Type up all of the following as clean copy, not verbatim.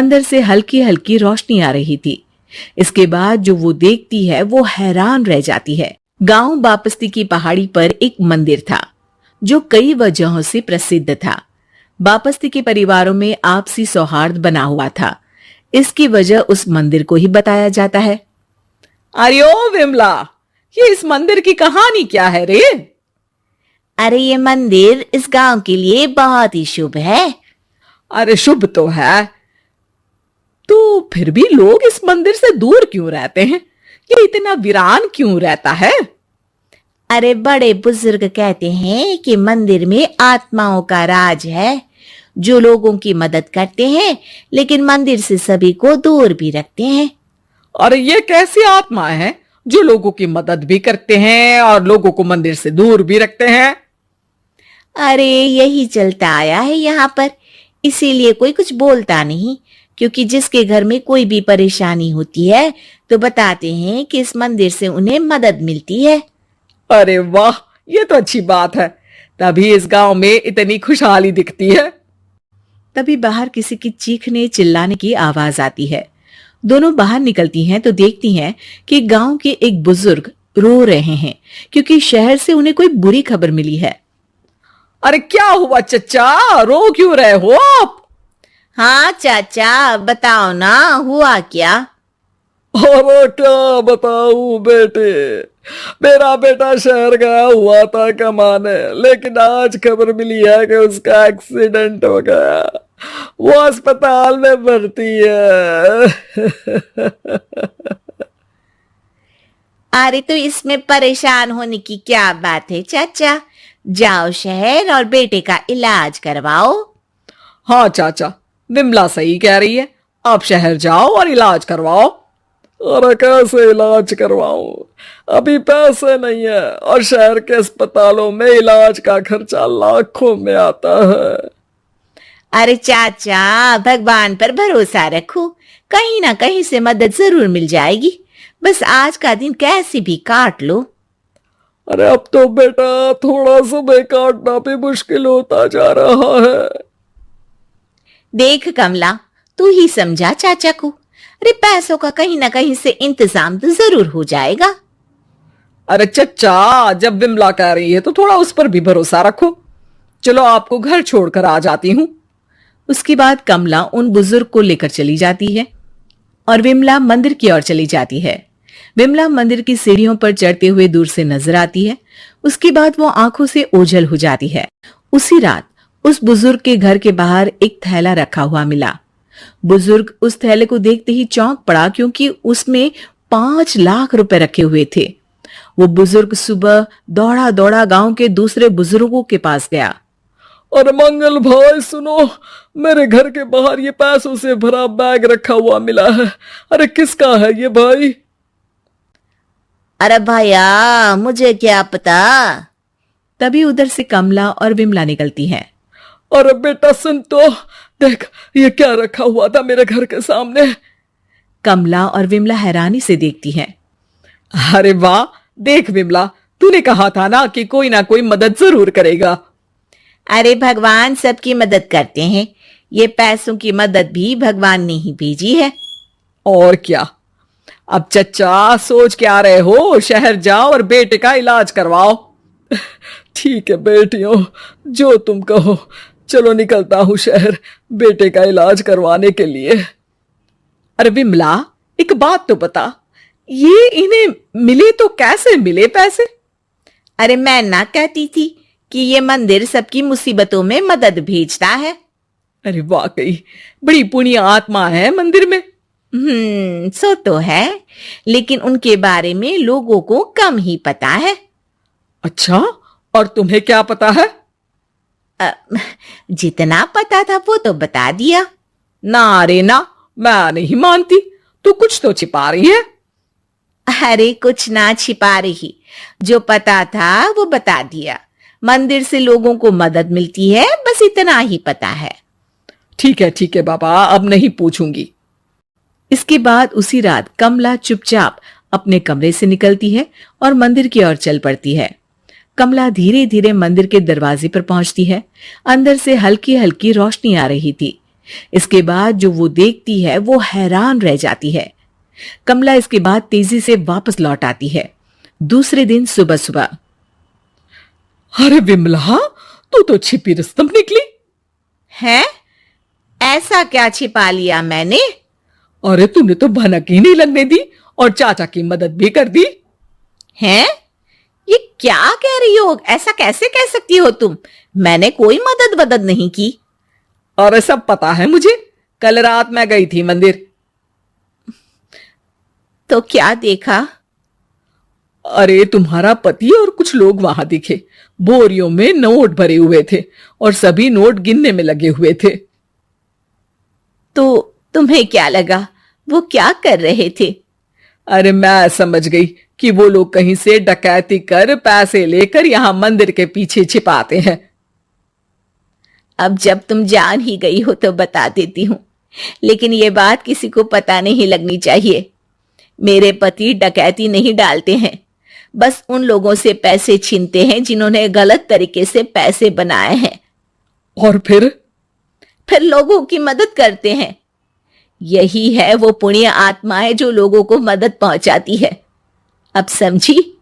अंदर से हल्की हल्की रोशनी आ रही थी। इसके बाद जो वो देखती है वो हैरान रह जाती है। गांव बापस्ती की पहाड़ी पर एक मंदिर था जो कई वजहों से प्रसिद्ध था। बापस्ती के परिवारों में आपसी सौहार्द बना हुआ था। इसकी वजह उस मंदिर को ही बताया जाता है। अरे ओ विमला, ये इस मंदिर की कहानी क्या है रे? अरे ये मंदिर इस गांव के लिए बहुत ही शुभ है। अरे शुभ तो है, तो फिर भी लोग इस मंदिर से दूर क्यों रहते हैं? ये इतना वीरान क्यों रहता है? अरे बड़े बुजुर्ग कहते हैं कि मंदिर में आत्माओं का राज है जो लोगों की मदद करते हैं, लेकिन मंदिर से सभी को दूर भी रखते हैं। और ये कैसी आत्मा है जो लोगों की मदद भी करते हैं और लोगों को मंदिर से दूर भी रखते हैं? अरे यही चलता आया है यहाँ पर, इसीलिए कोई कुछ बोलता नहीं, क्योंकि जिसके घर में कोई भी परेशानी होती है तो बताते हैं कि इस मंदिर से उन्हें मदद मिलती है। अरे वाह, ये तो अच्छी बात है, तभी इस गांव में इतनी खुशहाली दिखती है। तभी बाहर किसी की चीखने चिल्लाने की आवाज आती है। दोनों बाहर निकलती हैं तो देखती हैं कि गांव के एक बुजुर्ग रो रहे हैं क्योंकि शहर से उन्हें कोई बुरी खबर मिली है। अरे क्या हुआ चचा, रो क्यों रहे हो आप? हाँ चाचा, बताओ ना, हुआ क्या? और क्या बताऊं बेटे, मेरा बेटा शहर गया हुआ था कमाने, लेकिन आज खबर मिली है कि उसका एक्सीडेंट हो गया। वो अस्पताल में भर्ती है। अरे तो इसमें परेशान होने की क्या बात है चाचा, जाओ शहर और बेटे का इलाज करवाओ। हाँ चाचा, विमला सही कह रही है, आप शहर जाओ और इलाज करवाओ। अरे कैसे इलाज करवाऊं, अभी पैसे नहीं है और शहर के अस्पतालों में इलाज का खर्चा लाखों में आता है। अरे चाचा, भगवान पर भरोसा रखो, कहीं ना कहीं से मदद जरूर मिल जाएगी, बस आज का दिन कैसे भी काट लो। अरे अब तो बेटा थोड़ा समय काटना भी मुश्किल होता जा रहा है। देख कमला, तू ही समझा चाचा को, अरे पैसों का कहीं ना कहीं से इंतजाम तो जरूर हो जाएगा। अरे चचा, जब विमला कह रही है तो थोड़ा उस पर भी भरोसा रखो। चलो आपको घर छोड़कर आ जाती हूँ। उसके बाद कमला उन बुजुर्ग को लेकर चली जाती है और विमला मंदिर की ओर चली जाती है। विमला मंदिर की सीढ़ियों पर चढ़ते हुए दूर से नजर आती है। उसके बाद वो आंखों से ओझल हो जाती है। उसी रात उस बुजुर्ग के घर के बाहर एक थैला रखा हुआ मिला। बुजुर्ग उस थैले को देखते ही चौंक पड़ा क्योंकि उसमें 5 लाख रुपए रखे हुए थे। वो बुजुर्ग सुबह दौड़ा दौड़ा गांव के दूसरे बुजुर्गों के पास गया। और मंगल भाई सुनो, मेरे घर के बाहर ये पैसों से भरा बैग रखा हुआ मिला है। अरे किसका है ये भाई? अरे भैया, मुझे क्या पता। तभी उधर से कमला और विमला निकलती हैं। अरे बेटा सुन तो, देख ये क्या रखा हुआ था मेरे घर के सामने। कमला और विमला हैरानी से देखती हैं। अरे वाह, देख विमला, तूने कहा था ना कि कोई ना कोई मदद जरूर करेगा। अरे भगवान सबकी मदद करते हैं, ये पैसों की मदद भी भगवान ने ही भेजी है। और क्या, अब चचा सोच क्या रहे हो, शहर जाओ और बेटे का इलाज करवाओ। ठीक है बेटियों, जो तुम कहो, चलो निकलता हूं शहर बेटे का इलाज करवाने के लिए। अरे विमला, एक बात तो बता, ये इन्हें मिले तो कैसे मिले पैसे? अरे मैं ना कहती थी कि ये मंदिर सबकी मुसीबतों में मदद भेजता है। अरे वाकई बड़ी पुण्य आत्मा है मंदिर में। सो तो है, लेकिन उनके बारे में लोगों को कम ही पता है। अच्छा, और तुम्हें क्या पता है? जितना पता था वो तो बता दिया। ना रे ना, मैं नहीं मानती, तू कुछ तो छिपा रही है। अरे कुछ ना छिपा रही, जो पता था वो बता दिया। मंदिर से लोगों को मदद मिलती है, बस इतना ही पता है। ठीक है बाबा, अब नहीं पूछूंगी। इसके बाद उसी रात कमला चुपचाप अपने कमरे से निकलती है और मंदिर की ओर चल पड़ती है। कमला धीरे धीरे मंदिर के दरवाजे पर पहुंचती है। अंदर से हल्की हल्की रोशनी आ रही थी। इसके बाद जो वो देखती है वो हैरान रह जाती है। कमला इसके बाद तेजी से वापस लौट आती है। दूसरे दिन सुबह सुबह। अरे विमला, तू तो छिपी रुस्तम निकली। है? ऐसा क्या छिपा लिया मैंने? अरे तूने तो भनक ही नहीं लगने दी और चाचा की मदद भी कर दी। हैं? ये क्या कह रही हो? ऐसा कैसे कह सकती हो तुम? मैंने कोई मदद वदद नहीं की। अरे सब पता है मुझे, कल रात मैं गई थी मंदिर। तो क्या देखा? अरे तुम्हारा पति और कुछ लोग वहां दिखे, बोरियों में नोट भरे हुए थे और सभी नोट गिनने में लगे हुए थे। तो तुम्हें क्या लगा? वो क्या कर रहे थे? अरे मैं समझ गई कि वो लोग कहीं से डकैती कर पैसे लेकर यहां मंदिर के पीछे छिपाते हैं। अब जब तुम जान ही गई हो तो बता देती हूं, लेकिन ये बात किसी को पता नहीं लगनी चाहिए। मेरे पति डकैती नहीं डालते हैं, बस उन लोगों से पैसे छीनते हैं जिन्होंने गलत तरीके से पैसे बनाए हैं। और फिर लोगों की मदद करते हैं। यही है वो पुण्य आत्माएं जो लोगों को मदद पहुंचाती है। अब समझी?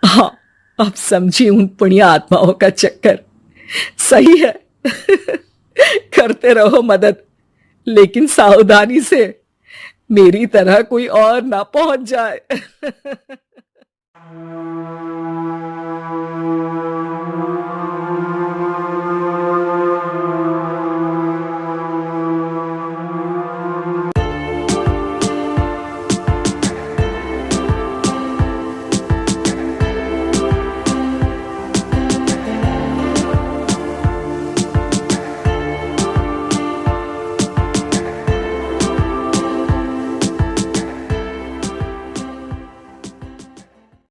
हाँ, अब समझी उन पुण्य आत्माओं का चक्कर। सही है। करते रहो मदद, लेकिन सावधानी से, मेरी तरह कोई और ना पहुंच जाए।